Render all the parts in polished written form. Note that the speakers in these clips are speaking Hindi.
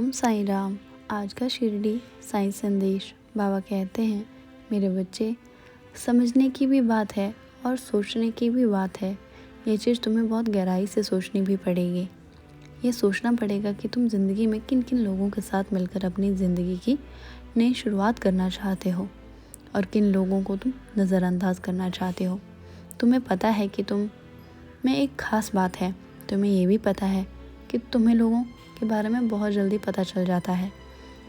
ओम साईं राम। आज का शिरडी साईं संदेश। बाबा कहते हैं, मेरे बच्चे, समझने की भी बात है और सोचने की भी बात है। ये चीज़ तुम्हें बहुत गहराई से सोचनी भी पड़ेगी। ये सोचना पड़ेगा कि तुम ज़िंदगी में किन किन लोगों के साथ मिलकर अपनी ज़िंदगी की नई शुरुआत करना चाहते हो और किन लोगों को तुम नज़रअंदाज करना चाहते हो। तुम्हें पता है कि तुम में एक ख़ास बात है। तुम्हें ये भी पता है कि तुम्हें लोगों के बारे में बहुत जल्दी पता चल जाता है।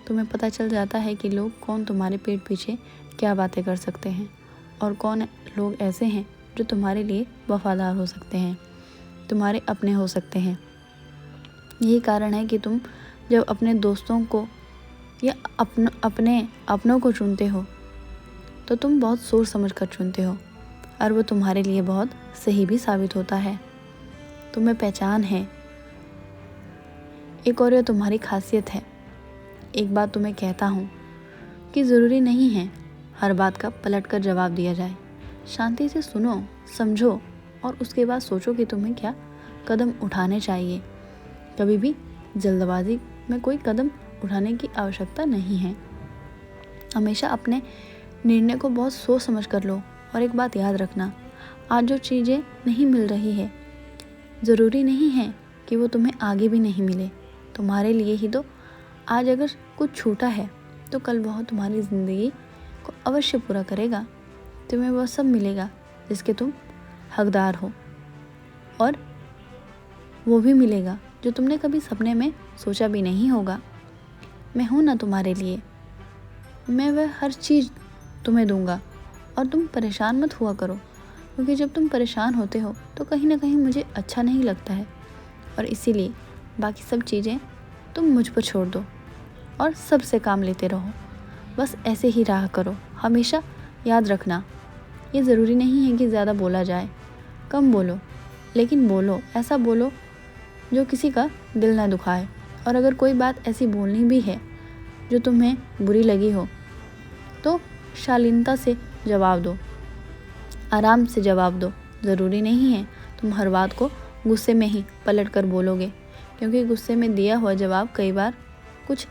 तुम्हें पता चल जाता है कि लोग कौन तुम्हारे पीठ पीछे क्या बातें कर सकते हैं और कौन लोग ऐसे हैं जो तुम्हारे लिए वफादार हो सकते हैं, तुम्हारे अपने हो सकते हैं। यही कारण है कि तुम जब अपने दोस्तों को या अपने अपनों को चुनते हो तो तुम बहुत सोच समझ कर चुनते हो और वो तुम्हारे लिए बहुत सही भी साबित होता है। तुम्हें पहचान है। एक और ये तुम्हारी खासियत है। एक बात तुम्हें कहता हूँ कि ज़रूरी नहीं है हर बात का पलट कर जवाब दिया जाए। शांति से सुनो, समझो और उसके बाद सोचो कि तुम्हें क्या कदम उठाने चाहिए। कभी भी जल्दबाजी में कोई कदम उठाने की आवश्यकता नहीं है। हमेशा अपने निर्णय को बहुत सोच समझ कर लो। और एक बात याद रखना, आज जो चीज़ें नहीं मिल रही है ज़रूरी नहीं है कि वो तुम्हें आगे भी नहीं मिले। तुम्हारे लिए ही तो आज अगर कुछ छूटा है तो कल वह तुम्हारी ज़िंदगी को अवश्य पूरा करेगा। तुम्हें वह सब मिलेगा जिसके तुम हकदार हो और वो भी मिलेगा जो तुमने कभी सपने में सोचा भी नहीं होगा। मैं हूँ ना तुम्हारे लिए। मैं वह हर चीज़ तुम्हें दूंगा और तुम परेशान मत हुआ करो, क्योंकि जब तुम परेशान होते हो तो कहीं ना कहीं मुझे अच्छा नहीं लगता है और इसीलिए बाकी सब चीज़ें तुम मुझ पर छोड़ दो और सबसे काम लेते रहो। बस ऐसे ही रहा करो। हमेशा याद रखना, ये ज़रूरी नहीं है कि ज़्यादा बोला जाए। कम बोलो, लेकिन बोलो, ऐसा बोलो जो किसी का दिल ना दुखाए। और अगर कोई बात ऐसी बोलनी भी है जो तुम्हें बुरी लगी हो तो शालीनता से जवाब दो, आराम से जवाब दो। ज़रूरी नहीं है तुम हर बात को गुस्से में ही पलट कर बोलोगे, क्योंकि गुस्से में दिया हुआ जवाब कई बार कुछ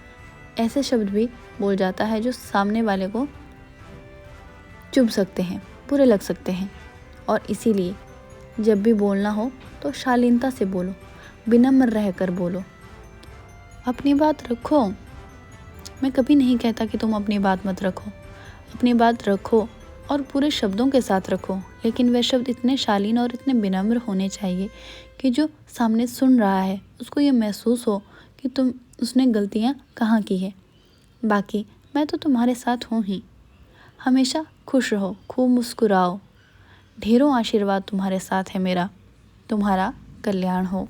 ऐसे शब्द भी बोल जाता है जो सामने वाले को चुभ सकते हैं, बुरे लग सकते हैं। और इसीलिए जब भी बोलना हो तो शालीनता से बोलो, विनम्र रह कर बोलो, अपनी बात रखो। मैं कभी नहीं कहता कि तुम अपनी बात मत रखो। अपनी बात रखो और पूरे शब्दों के साथ रखो, लेकिन वे शब्द इतने शालीन और इतने विनम्र होने चाहिए कि जो सामने सुन रहा है उसको ये महसूस हो कि उसने गलतियाँ कहाँ की है। बाकी मैं तो तुम्हारे साथ हूँ ही। हमेशा खुश रहो, खूब मुस्कुराओ। ढेरों आशीर्वाद तुम्हारे साथ है मेरा। तुम्हारा कल्याण हो।